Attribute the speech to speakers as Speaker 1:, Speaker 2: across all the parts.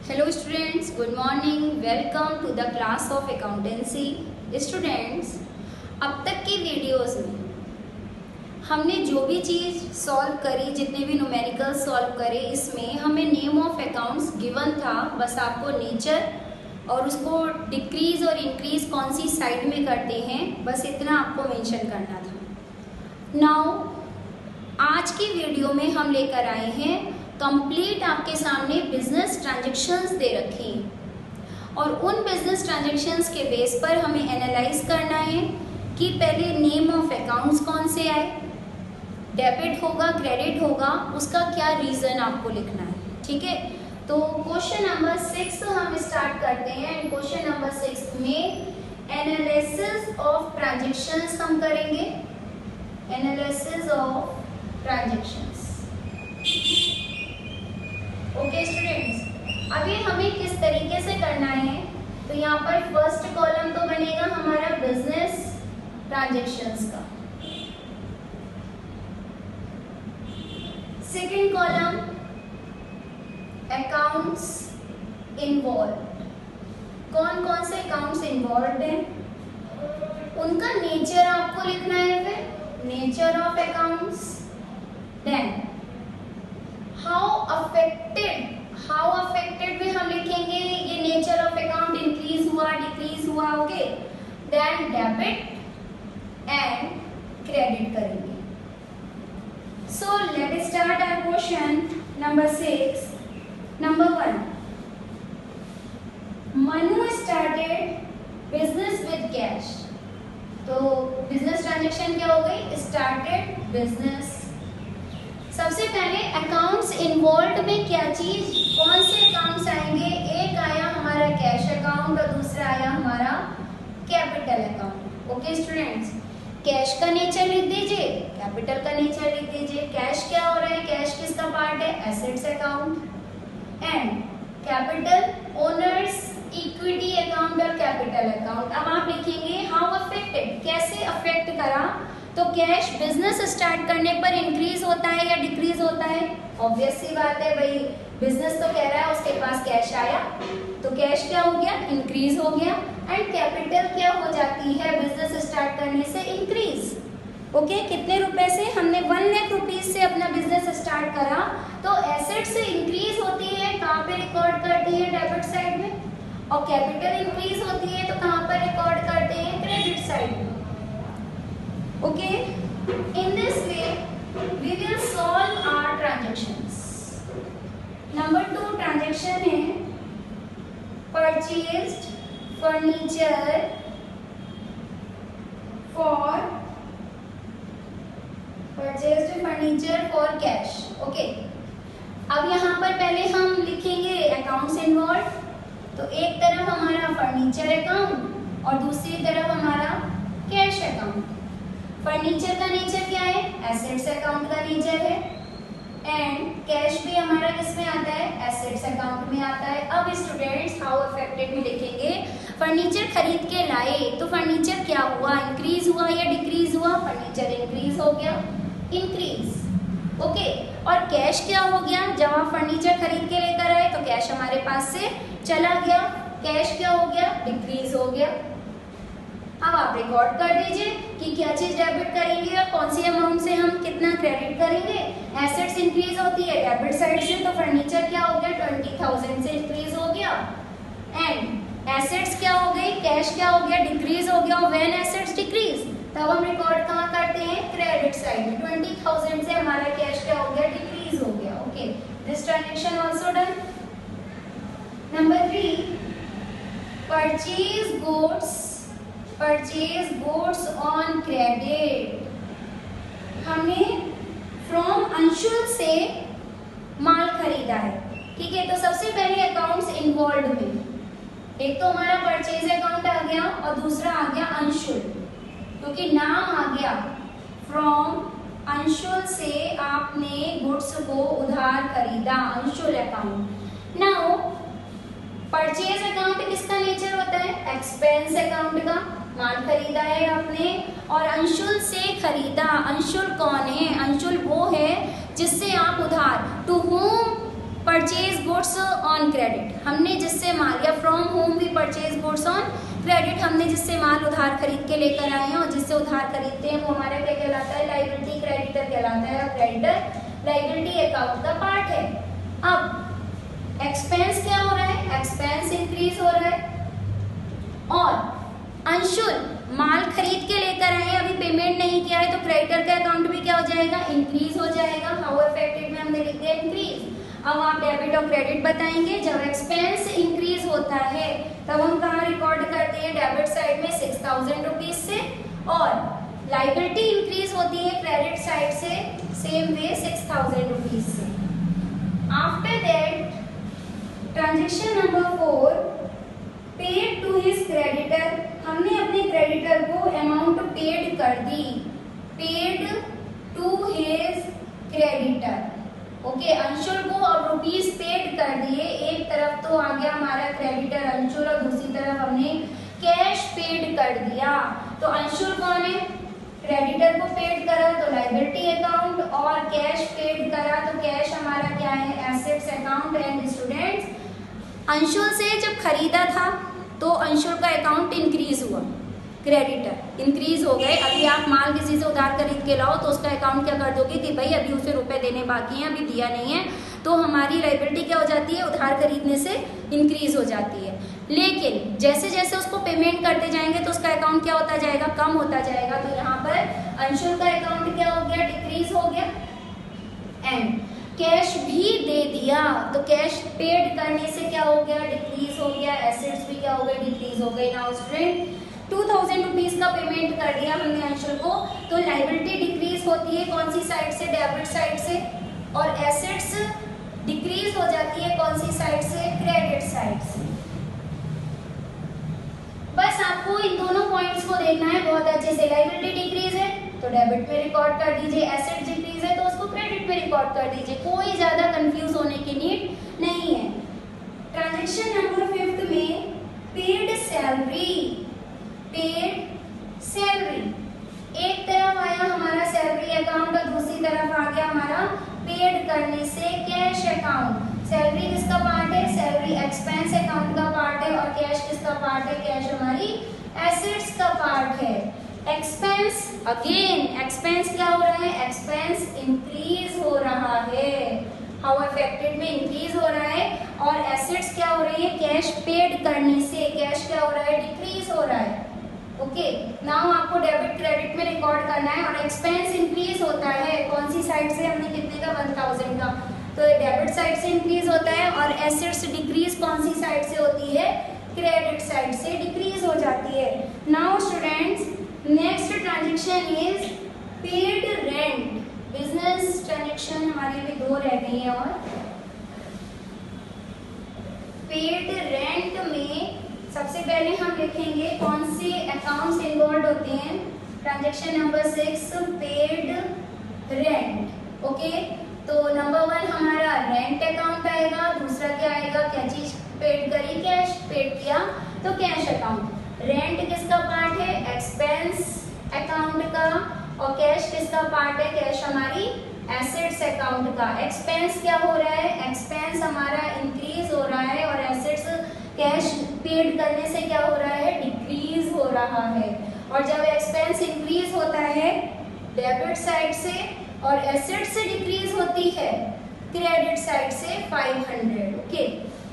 Speaker 1: Hello students, good morning. Welcome to the class of accountancy. Students, अब तक की videos में हमने जो भी चीज़ सॉल्व करी, जितने भी न्यूमेरिकल सॉल्व करे, इसमें हमें नेम ऑफ अकाउंट्स गिवन था। बस आपको नेचर और उसको डिक्रीज और इंक्रीज कौन सी साइड में करते हैं, बस इतना आपको मेंशन करना था। नाउ आज की वीडियो में हम लेकर आए हैं कंप्लीट आपके सामने बिजनेस ट्रांजैक्शंस दे रखी हैं और उन बिजनेस ट्रांजैक्शंस के बेस पर हमें एनालाइज करना है कि पहले नेम ऑफ अकाउंट्स कौन से आए, डेबिट होगा क्रेडिट होगा, उसका क्या रीज़न आपको लिखना है। ठीक है, तो क्वेश्चन नंबर 6 हम स्टार्ट करते हैं। क्वेश्चन नंबर 6 में एनालिसिस ऑफ ट्रांजैक्शंस हम करेंगे। Analysis of transactions. Okay students, अभी हमें किस तरीके से करना है, तो यहाँ पर फर्स्ट कॉलम तो बनेगा हमारा बिजनेस ट्रांजैक्शंस का, सेकंड कॉलम अकाउंट्स इन्वॉल्व। कौन कौन से अकाउंट्स इन्वॉल्व हैं, उनका नेचर आपको लिखना है, फिर nature of accounts. Then how affected भी हम लिखेंगे, ये नेचर ऑफ अकाउंट इंक्रीज हुआ डिक्रीज हुआ। Okay, then debit and credit करेंगे। So let start our question number 6। Number 1, Manu started business with cash. तो बिजनेस ट्रांजेक्शन क्या हो गई, स्टार्टेड बिजनेस। सबसे पहले अकाउंट्स इन्वॉल्व में क्या चीज, कौन से अकाउंट्स आएंगे, एक आया हमारा कैश अकाउंट और दूसरा आया हमारा capital account. Okay students, cash का नेचर लिख दीजिए, कैपिटल का नेचर लिख दीजिए। कैश क्या हो रहा है, कैश किसका पार्ट है, assets account. And capital owners equity account और कैपिटल अकाउंट। अब आप लिखेंगे हाउ अफेक्टेड, कैसे अफेक्ट करा, तो कैश बिजनेस स्टार्ट करने पर इंक्रीज होता है या डिक्रीज होता है। ऑब्वियस सी बात है भाई, बिजनेस तो कह रहा है उसके पास कैश आया, तो कैश क्या हो गया, इंक्रीज हो गया। एंड कैपिटल क्या हो जाती है बिजनेस स्टार्ट करने से, इंक्रीज। ओके, कितने रुपए से, हमने 1 लाख रुपीज से अपना बिजनेस स्टार्ट करा, तो एसेट से इंक्रीज होती है, कहाँ पे रिकॉर्ड करती है, डेबिट साइड में। और कैपिटल इंक्रीज होती है तो कहाँ पर रिकॉर्ड करते हैं, क्रेडिट साइड में। Okay, in this way we will solve our transactions. Number 2 transaction है purchased furniture for cash. Okay, अब यहाँ पर पहले हम लिखेंगे अकाउंट्स इन्वॉल्व। तो एक तरफ हमारा फर्नीचर अकाउंट और दूसरी तरफ हमारा कैश अकाउंट। फर्नीचर का नेचर क्या है, एसेट्स अकाउंट का नेचर है। एंड कैश भी हमारा किस में आता है, एसेट्स अकाउंट में आता है। अब स्टूडेंट्स हाउ अफेक्टेड में लिखेंगे, फर्नीचर खरीद के लाए तो फर्नीचर क्या हुआ, इंक्रीज हुआ या डिक्रीज हुआ, फर्नीचर इंक्रीज हो गया, इंक्रीज। ओके, और कैश क्या हो गया, जब आप फर्नीचर खरीद के लेकर आए तो कैश हमारे पास से चला गया, कैश क्या हो गया, डिक्रीज हो गया। अब आप रिकॉर्ड कर दीजिए कि क्या चीज डेबिट करेंगे और कौन सी अमाउंट से हम कितना क्रेडिट करेंगे। एसेट्स इंक्रीज होती है डेबिट साइड से, तो फर्नीचर क्या हो गया, 20,000 से इंक्रीज हो गया। एंड एसेट्स क्या हो गई, कैश क्या हो गया, डिक्रीज हो गया। व्हेन एसेट्स डिक्रीज, तब हम रिकॉर्ड कहाँ करते हैं, क्रेडिट साइड में। 20,000 से हमारा कैश क्या हो गया, डिक्रीज हो गया। Okay, this transaction also done. Number 3, purchase goods on credit. हमने फ्रॉम अंशुल से माल खरीदा है। ठीक है, तो सबसे पहले अकाउंट्स इन्वॉल्व में, एक तो हमारा परचेज अकाउंट आ गया और दूसरा आ गया अंशुल, क्योंकि नाम आ गया फ्रॉम अंशुल से आपने गुड्स को उधार खरीदा, Anshul account. Now purchase account किसका नेचर होता है, एक्सपेंस अकाउंट का। माल खरीदा है आपने और अंशुल से खरीदा। अंशुल कौन है, अंशुल वो है जिससे आप उधार, to whom purchase goods on credit, हमने जिससे माल, या from whom we purchase goods on credit, हमने जिससे माल उधार खरीद के लेकर आए हैं और जिससे उधार खरीदते हैं वो हमारा क्या कहलाता है, लायबिलिटी। क्रेडिटर कहलाता है। क्रेडिटर लायबिलिटी अकाउंट का पार्ट है। अब एक्सपेंस क्या हो रहा है, एक्सपेंस इंक्रीज हो रहा है। और अंशुल माल खरीद के लेकर आए, अभी पेमेंट नहीं किया है, तो क्रेडिटर का अकाउंट भी क्या हो जाएगा, इंक्रीज हो जाएगा। हाउ अफेक्टेड में हमने लिख दिया इंक्रीज। अब आप डेबिट और क्रेडिट बताएंगे। जब एक्सपेंस इंक्रीज होता है तब हम कहाँ रिकॉर्ड करते हैं, डेबिट साइड में 6000 रुपीज से, और लायबिलिटी इंक्रीज होती है क्रेडिट साइड से सेम वे 6000 रुपीज से। After that transaction number 4, paid to his creditor, हमने अपने क्रेडिटर को अमाउंट पेड कर दी, paid to his creditor. Okay, Anshul को अब रुपीस पेड कर दिए। एक तरफ तो आ गया हमारा क्रेडिटर अंशुल और दूसरी तरफ हमने कैश पेड कर दिया। तो अंशुल कौन है, क्रेडिटर को पेड करा तो लायबिलिटी अकाउंट, और कैश पेड करा तो कैश हमारा क्या है, assets account. And students, Anshul से जब खरीदा था तो अंशुल का अकाउंट इंक्रीज हुआ, क्रेडिटर इंक्रीज हो गए। अभी आप माल किसी से उधार खरीद के लाओ तो उसका अकाउंट क्या कर दोगे कि भाई अभी उसे रुपए देने बाकी हैं, अभी दिया नहीं है, तो हमारी लायबिलिटी क्या हो जाती है, उधार खरीदने से इंक्रीज हो जाती है। लेकिन जैसे जैसे उसको पेमेंट करते जाएंगे तो उसका अकाउंट क्या होता जाएगा, कम होता जाएगा। तो यहाँ पर अंशुल का अकाउंट क्या हो गया, डिक्रीज हो गया। एंड कैश भी दे दिया तो कैश पेड करने से क्या हो गया, डिक्रीज हो गया। एसेट्स भी क्या हो गए, डिक्रीज हो गए। नाउ स्टूडेंट, 2000 रुपीज का पेमेंट कर दिया हमने अंशुल को, तो लायबिलिटी डिक्रीज होती है कौन सी साइड से, डेबिट साइड से, और एसेट्स डिक्रीज हो जाती है कौन सी साइड से, क्रेडिट साइड से। बस आपको इन दोनों पॉइंट्स को देखना है बहुत अच्छे से। लायबिलिटी डिक्रीज है तो डेबिट में रिकॉर्ड कर दीजिए, एसेट डिक्रीज है तो उसको क्रेडिट में रिकॉर्ड कर दीजिए, कोई ज्यादा कंफ्यूज होने की नीड नहीं है। ट्रांजैक्शन नंबर 5 में पेड सैलरी, पेड सैलरी, एक तरफ आया हमारा सैलरी अकाउंट और दूसरी तरफ आ गया हमारा पेड करने से कैश अकाउंट। सैलरी किसका पार्ट है, सैलरी एक्सपेंस अकाउंट का पार्ट है, और कैश किसका पार्ट है, कैश हमारी एसेट्स का पार्ट है। एक्सपेंस, अगेन एक्सपेंस क्या हो रहा है, एक्सपेंस इंक्रीज हो रहा है। हाउ अफेक्टेड में इंक्रीज हो रहा है, और एसेट्स क्या हो रही है, कैश पेड करने से कैश क्या हो रहा है, डिक्रीज हो रहा है। ओके, नाउ आपको डेबिट क्रेडिट में रिकॉर्ड करना है। और एक्सपेंस इंक्रीज होता है कौन सी साइड से, हमने कितने का, 1000 का, तो डेबिट साइड से इंक्रीज होता है। और एसेट्स डिक्रीज कौन सी साइड से होती है, क्रेडिट साइड से डिक्रीज हो जाती है। Now students, next transaction is paid rent. Business transaction हमारी भी 2 रह गई है। और पेड रेंट में सबसे पहले हम लिखेंगे कौन से अकाउंट्स इन्वॉल्व होते हैं। Transaction number 6, paid rent. Okay, तो नंबर 1 हमारा रेंट अकाउंट आएगा, दूसरा क्या आएगा, क्या चीज पेड करी, कैश पेड किया तो कैश अकाउंट। रेंट किसका पार्ट है, एक्सपेंस अकाउंट का, और कैश किसका पार्ट है, कैश हमारी एसेट्स अकाउंट का। एक्सपेंस क्या हो रहा है, एक्सपेंस हमारा इंक्रीज हो रहा है, और एसेट्स कैश पेड करने से क्या हो रहा है, डिक्रीज हो रहा है। और जब एक्सपेंस इंक्रीज होता है डेबिट साइड से और एसेट से डिक्रीज होती है क्रेडिट साइड से 500। ओके,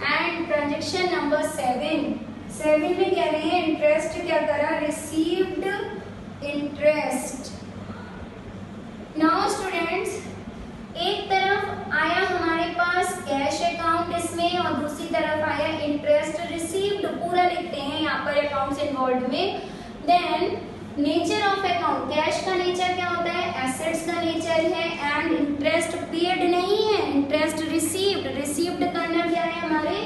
Speaker 1: एंड ट्रांजेक्शन नंबर 7 में कह रहे हैं इंटरेस्ट क्या करा, रिसीव्ड इंटरेस्ट। नाउ स्टूडेंट्स, एक तरफ आया हमारे पास कैश अकाउंट इसमें, और दूसरी तरफ आया इंटरेस्ट रिसीव्ड, पूरा लिखते हैं यहाँ पर अकाउंट्स इन्वॉल्व में। Then nature of account, cash का नेचर क्या होता है, एसेट्स का नेचर है, एंड इंटरेस्ट पेड नहीं है, इंटरेस्ट रिसीव्ड। रिसीव्ड करना क्या है, हमारे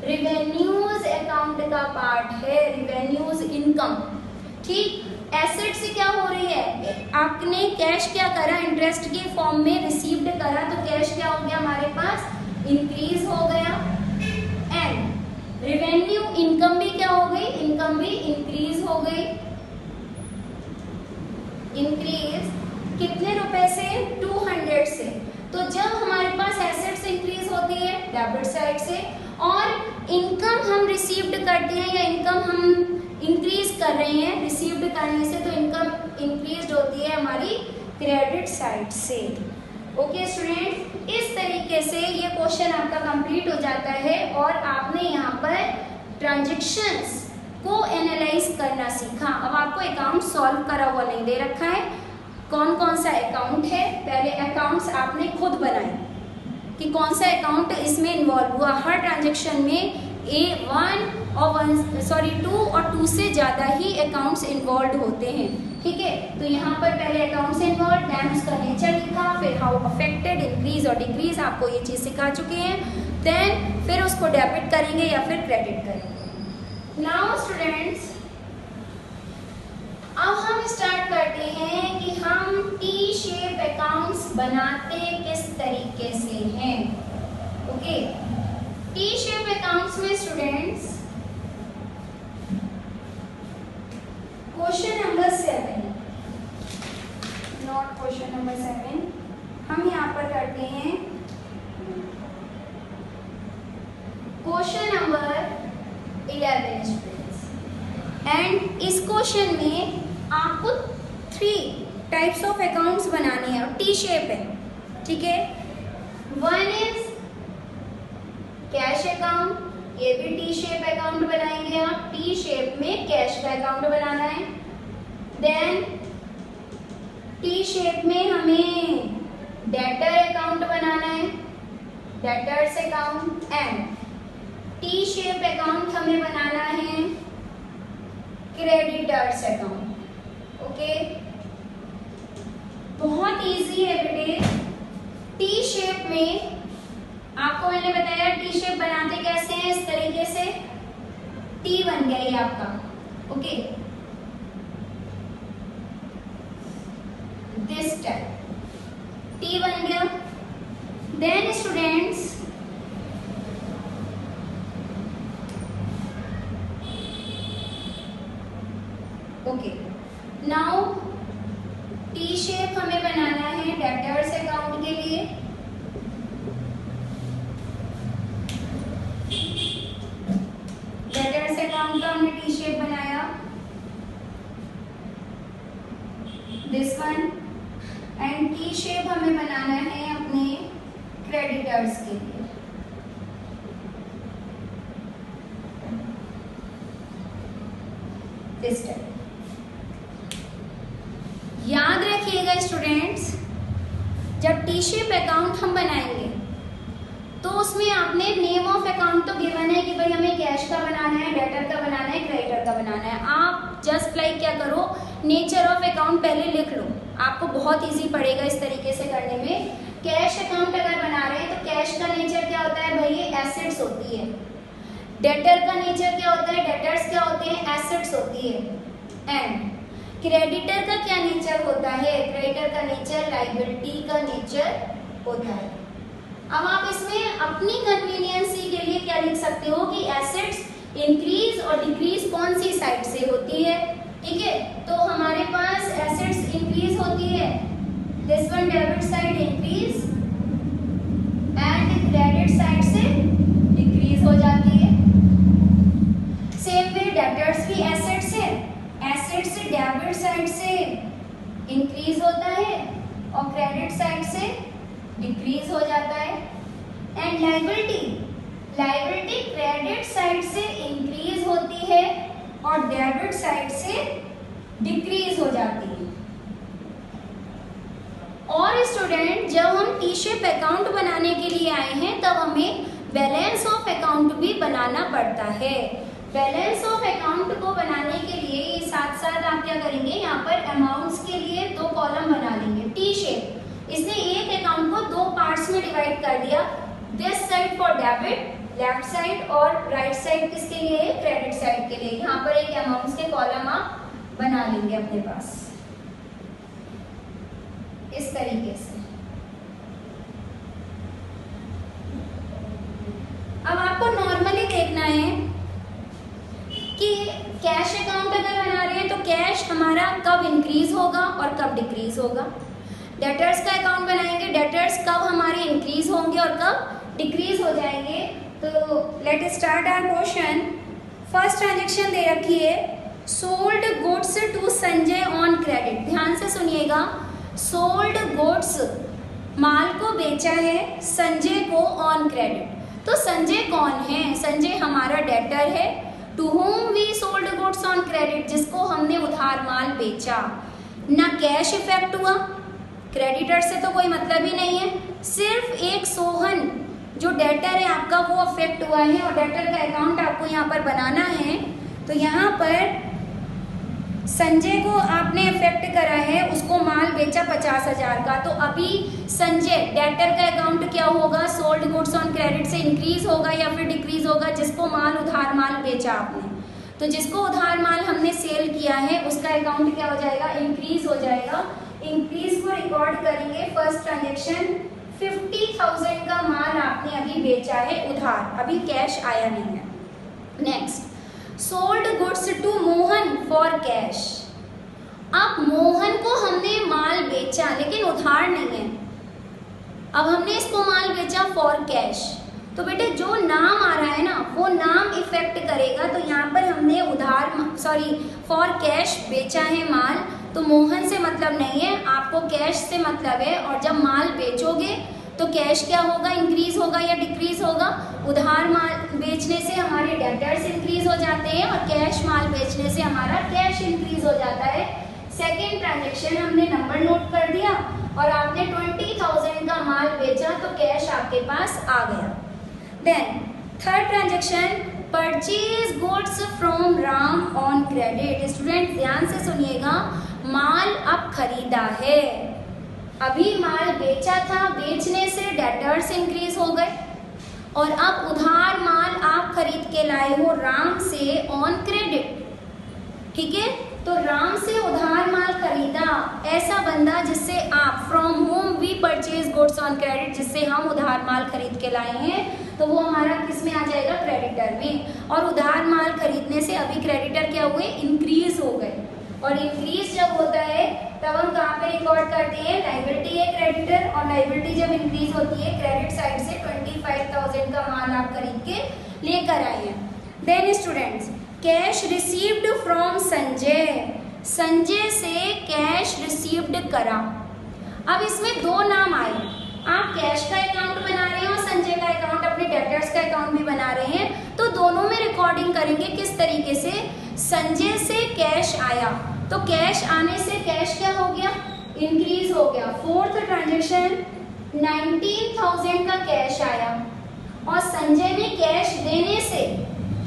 Speaker 1: रिवेन्यूज अकाउंट का पार्ट है, रिवेन्यूज इनकम। ठीक, एसेट से क्या हो रही है, आपने कैश क्या करा, इंटरेस्ट के फॉर्म में रिसीव्ड करा, तो कैश क्या हो गया हमारे पास, इंक्रीज हो गया। एंड रिवेन्यू इनकम भी क्या हो गई, इनकम भी इंक्रीज हो गई। इंक्रीज कितने रुपए से, 200 से। तो जब हमारे पास एसेट्स इंक्रीज होती है डेबिट साइड से, और इनकम हम रिसीव्ड करते हैं या इनकम हम इंक्रीज कर रहे हैं रिसीव्ड करने से, तो इनकम इंक्रीज होती है हमारी क्रेडिट साइड से। ओके स्टूडेंट, इस तरीके से ये क्वेश्चन आपका कंप्लीट हो जाता है और आपने यहाँ पर ट्रांजेक्शन्स को एनालाइज करना सीखा। अब आपको अकाउंट सॉल्व करा हुआ नहीं दे रखा है, कौन कौन सा अकाउंट है, पहले अकाउंट्स आपने खुद बनाए कि कौन सा अकाउंट इसमें इन्वॉल्व हुआ। हर ट्रांजेक्शन में टू और टू से ज़्यादा ही अकाउंट्स इन्वॉल्व होते हैं, ठीक है। तो यहाँ पर पहले अकाउंट्स इन्वॉल्व, देन उसका नेचर लिखा, फिर हाउ अफेक्टेड, इंक्रीज और डिक्रीज, आपको ये चीज़ सिखा चुके हैं। देन फिर उसको डेबिट करेंगे या फिर क्रेडिट करेंगे। नाउ स्टूडेंट्स, अब हम स्टार्ट करते हैं कि हम टी शेप अकाउंट्स बनाते किस तरीके से हैं। ओके, टी शेप अकाउंट्स में students question number 7, not question number 7, हम यहाँ पर करते हैं क्वेश्चन नंबर 11 स्टूडेंट्स। एंड इस क्वेश्चन में आपको 3 टाइप्स ऑफ अकाउंट्स बनाने हैं और टी शेप है, ठीक है। 1 इज कैश अकाउंट, ये भी टी शेप अकाउंट बनाएंगे आप, टी शेप में कैश का अकाउंट बनाना है। देन टी शेप में हमें डेटर अकाउंट बनाना है, debtors account. And T shape account हमें बनाना है क्रेडिटर्स अकाउंट। ओके, बहुत इजी है बेटे। टी शेप में आपको मैंने बताया टी शेप बनाते कैसे हैं, इस तरीके से टी बन गया ये आपका। ओके, दिस टाइप टी बन गया। Then students okay, now T shape हमें बनाना है डेटर्स अकाउंट के लिए। डेटर्स अकाउंट का हमने टी शेप बनाया, this one. And T shape हमें बनाना है अपने क्रेडिटर्स के लिए। This type. याद रखिएगा स्टूडेंट्स, जब टी शेप अकाउंट हम बनाएंगे तो उसमें आपने नेम ऑफ अकाउंट तो गिवन है कि भाई हमें कैश का बनाना है, डेटर का बनाना है, क्रेडिटर का बनाना है। आप जस्ट लाइक क्या करो, नेचर ऑफ अकाउंट पहले लिख लो, आपको बहुत इजी पड़ेगा इस तरीके से करने में। कैश अकाउंट अगर बना रहे हैं तो कैश का नेचर क्या होता है भाई, ये एसेट्स होती है। डेटर का नेचर क्या होता है, डेटर्स क्या होते हैं, एसेट्स होती है। एंड क्रेडिटर का क्या नेचर होता है, क्रेडिटर का नेचर लायबिलिटी का नेचर होता है। अब आप इसमें अपनी कन्वीनियंसी के लिए क्या लिख सकते हो कि एसेट्स इंक्रीज और डिक्रीज कौन सी साइड से होती है, ठीक है। तो हमारे पास एसेट्स इंक्रीज होती है, this one debit side increase and credit side से डिक्रीज हो जाती है। सेम वे डेटर्स की एसेट्स है, एसेट्स डेबिट साइड से इंक्रीज होता है और क्रेडिट साइड से डिक्रीज हो जाता है। And liability, liability credit side से इंक्रीज होती है और डेबिट साइड से डिक्रीज हो जाती है। और स्टूडेंट, जब हम टी शेप अकाउंट बनाने के लिए आए हैं तब हमें बैलेंस ऑफ अकाउंट भी बनाना पड़ता है। बैलेंस ऑफ अकाउंट को बनाने के लिए साथ साथ आप क्या करेंगे, यहाँ पर अमाउंट्स के लिए 2 कॉलम बना लेंगे। टी शेप, इसने एक अकाउंट को 2 पार्ट्स में डिवाइड कर दिया, this side for debit left side और राइट साइड किसके लिए, क्रेडिट साइड के लिए। यहाँ पर एक अमाउंट्स के कॉलम आप बना लेंगे अपने पास इस तरीके से। अब आपको नॉर्मली देखना है कि कैश अकाउंट अगर बना रहे हैं तो कैश हमारा कब इंक्रीज होगा और कब डिक्रीज होगा। डेटर्स का अकाउंट बनाएंगे, डेटर्स कब हमारे इंक्रीज होंगे और कब डिक्रीज हो जाएंगे। तो let start our question. First transaction दे रखी है, sold goods to Sanjay on credit. ध्यान से सुनिएगा, सोल्ड गुड्स माल को बेचा है संजय को ऑन क्रेडिट। तो संजय कौन है? संजय हमारा डेटर है। To whom we sold goods on credit, जिसको हमने उधार माल बेचा। ना कैश इफेक्ट हुआ, क्रेडिटर से तो कोई मतलब ही नहीं है, सिर्फ एक सोहन जो डेटर है आपका वो अफेक्ट हुआ है और डेटर का अकाउंट आपको यहाँ पर बनाना है। तो यहाँ पर संजय को आपने इफेक्ट करा है, उसको माल बेचा 50,000 का। तो अभी संजय डेटर का अकाउंट क्या होगा? सोल्ड गुड्स ऑन क्रेडिट से इंक्रीज होगा या फिर डिक्रीज होगा? जिसको माल उधार माल बेचा आपने, तो जिसको उधार माल हमने सेल किया है उसका अकाउंट क्या हो जाएगा? इंक्रीज हो जाएगा। इंक्रीज को रिकॉर्ड करेंगे फर्स्ट ट्रांजेक्शन। 50,000 का माल आपने अभी बेचा है उधार, अभी कैश आया नहीं है। Next, sold goods to Mohan for cash. अब मोहन को हमने माल बेचा लेकिन उधार नहीं है, अब हमने इसको माल बेचा फॉर कैश। तो बेटे जो नाम आ रहा है ना वो नाम इफेक्ट करेगा। तो यहाँ पर हमने फॉर कैश बेचा है माल, तो मोहन से मतलब नहीं है, आपको कैश से मतलब है। और जब माल बेचोगे तो कैश क्या होगा? इंक्रीज होगा या डिक्रीज होगा? उधार माल बेचने से हमारे डेटर्स इंक्रीज हो जाते हैं और कैश माल बेचने से हमारा कैश इंक्रीज हो जाता है। सेकेंड ट्रांजेक्शन हमने नंबर नोट कर दिया और आपने 20,000 का माल बेचा तो कैश आपके पास आ गया। Then third transaction, purchase goods from Ram on credit. Student ध्यान से सुनिएगा, माल अब खरीदा है, अभी माल बेचा था, बेचने से डेटर्स इंक्रीज हो गए और अब उधार माल आप खरीद के लाए हो राम से ऑन क्रेडिट। ठीक है, तो राम से उधार माल खरीदा ऐसा बंदा जिससे आप from whom we purchase goods on credit, जिससे हम उधार माल खरीद के लाए हैं, तो वो हमारा किस में आ जाएगा? क्रेडिटर में। और उधार माल खरीदने से अभी क्रेडिटर क्या हुए? इंक्रीज हो गए। और इंक्रीज जब होता है तब हम कहाँ पे रिकॉर्ड करते हैं? लायबिलिटी है क्रेडिटर, और लायबिलिटी जब इंक्रीज होती है क्रेडिट साइड से 25,000 का माल आप खरीद के लेकर आए हैं। Then students, cash received from Sanjay. Sanjay से कैश रिसीव्ड करा। अब इसमें दो नाम आए, आप कैश का अकाउंट बना रहे हैं और संजय का अकाउंट, अपने डेटर्स का अकाउंट भी बना रहे हैं, तो दोनों में रिकॉर्डिंग करेंगे किस तरीके से? संजय से कैश आया तो कैश आने से कैश क्या हो गया? इंक्रीज हो गया। फोर्थ ट्रांजेक्शन, 19,000 का कैश आया और संजय ने कैश देने से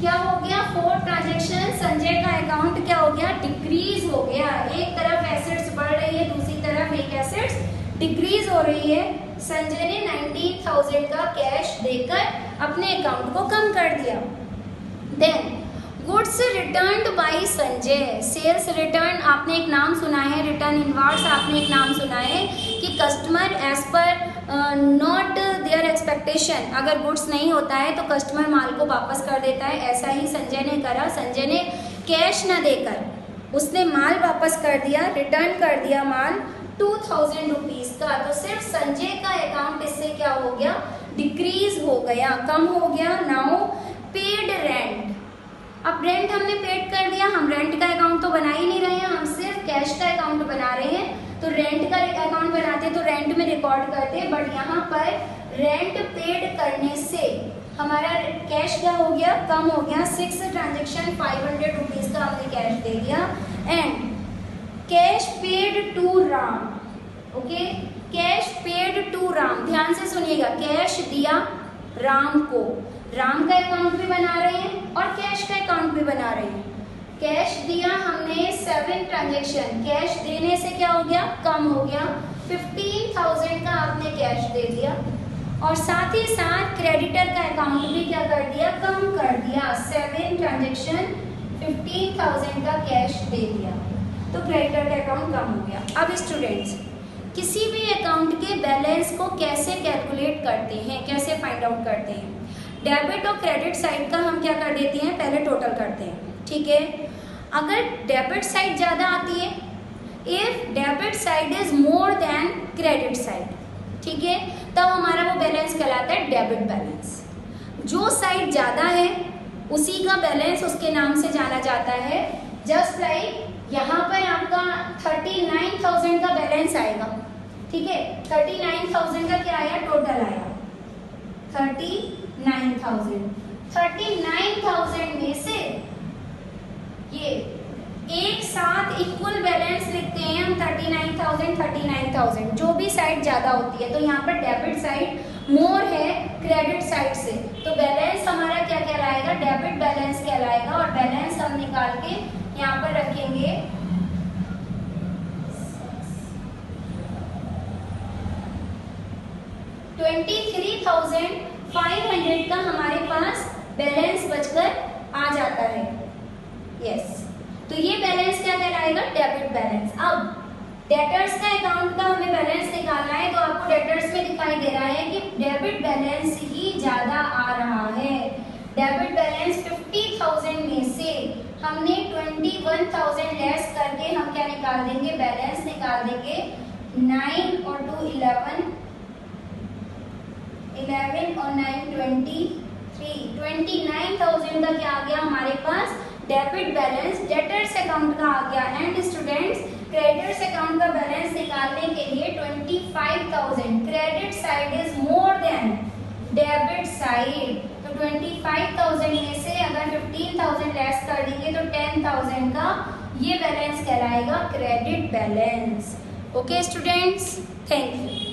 Speaker 1: क्या हो गया? फोर्थ ट्रांजेक्शन, संजय का अकाउंट क्या हो गया? डिक्रीज हो गया। एक तरफ एसेट्स बढ़ रही है, दूसरी तरफ एक एसेट्स डिक्रीज हो रही है। संजय ने 19,000 का कैश देकर अपने अकाउंट को कम कर दिया। Then goods returned by Sanjay. Sales return आपने एक नाम सुना है, रिटर्न इनवर्ड्स आपने एक नाम सुना है कि customer as per not their expectation, अगर गुड्स नहीं होता है तो कस्टमर माल को वापस कर देता है। ऐसा ही संजय ने करा, संजय ने कैश न देकर उसने माल वापस कर दिया, रिटर्न कर दिया माल 2,000 रुपीज़ का। तो सिर्फ संजय का अकाउंट इससे क्या हो गया? डिक्रीज हो गया, कम हो गया। नाउ पेड रेंट, अब रेंट हमने पेड कर दिया, हम रेंट का अकाउंट तो बना ही नहीं रहे हैं, हम सिर्फ कैश का अकाउंट बना रहे हैं। तो रेंट का अकाउंट बनाते तो रेंट में रिकॉर्ड करते, बट यहाँ पर रेंट पेड करने से हमारा कैश क्या हो गया? कम हो गया। 6 ट्रांजेक्शन 500 रुपीज़ का हमने कैश दे दिया। And cash paid to Ram, okay, cash paid to Ram, ध्यान से सुनिएगा, कैश दिया राम को, राम का अकाउंट भी बना रहे हैं और कैश का अकाउंट भी बना रहे हैं। कैश दिया हमने 7 ट्रांजेक्शन, कैश देने से क्या हो गया? कम हो गया। 15,000 का आपने कैश दे दिया और साथ ही साथ क्रेडिटर का अकाउंट भी क्या कर दिया? कम कर दिया। 7 ट्रांजेक्शन 15,000 का कैश दे दिया तो क्रेडिटर का अकाउंट कम हो गया। अब स्टूडेंट्स, किसी भी अकाउंट के बैलेंस को कैसे कैलकुलेट करते हैं, कैसे फाइंड आउट करते हैं? डेबिट और क्रेडिट साइड का हम क्या कर देते हैं? पहले टोटल करते हैं, ठीक है। अगर डेबिट साइड ज़्यादा आती है, if debit side is more than credit side, ठीक है, तब हमारा वो बैलेंस कहलाता है डेबिट बैलेंस। जो साइड ज़्यादा है उसी का बैलेंस उसके नाम से जाना जाता है। जस्ट लाइक यहाँ पर आपका 39,000 का बैलेंस आएगा, ठीक है। 39,000 का क्या आया, टोटल आया 39,000। 39,000 में से ये एक साथ इक्वल बैलेंस लिखते हैं हम 39,000 जो भी साइड ज्यादा होती है। तो यहाँ पर डेबिट साइड मोर है क्रेडिट साइड से, तो बैलेंस हमारा क्या कहलाएगा, डेबिट बैलेंस कहलाएगा। और बैलेंस हम निकाल के यहाँ पर रखेंगे 23,500 का हमारे पास बैलेंस बचकर आ जाता है। यस, तो ये बैलेंस क्या कहलाएगा, डेबिट बैलेंस। अब डेटर्स का अकाउंट का हमें बैलेंस निकालना है, तो आपको डेटर्स में दिखाई दे रहा है कि डेबिट बैलेंस ही ज्यादा आ रहा है। डेबिट बैलेंस 50,000 में से हमने 21,000 लेस करके हम क्या निकाल देंगे, बैलेंस निकाल देंगे। 9 और 2 11 और 9 23, 29,000 का क्या आ गया हमारे पास, डेबिट बैलेंस डेटर्स अकाउंट का आ गया। एंड स्टूडेंट्स, क्रेडिटर्स अकाउंट का बैलेंस निकालने के लिए 25,000 credit side is more than debit side, तो 25,000 में से अगर 15,000 लेस कर देंगे तो 10,000 का ये बैलेंस कहलाएगा credit balance. Okay students, thank you.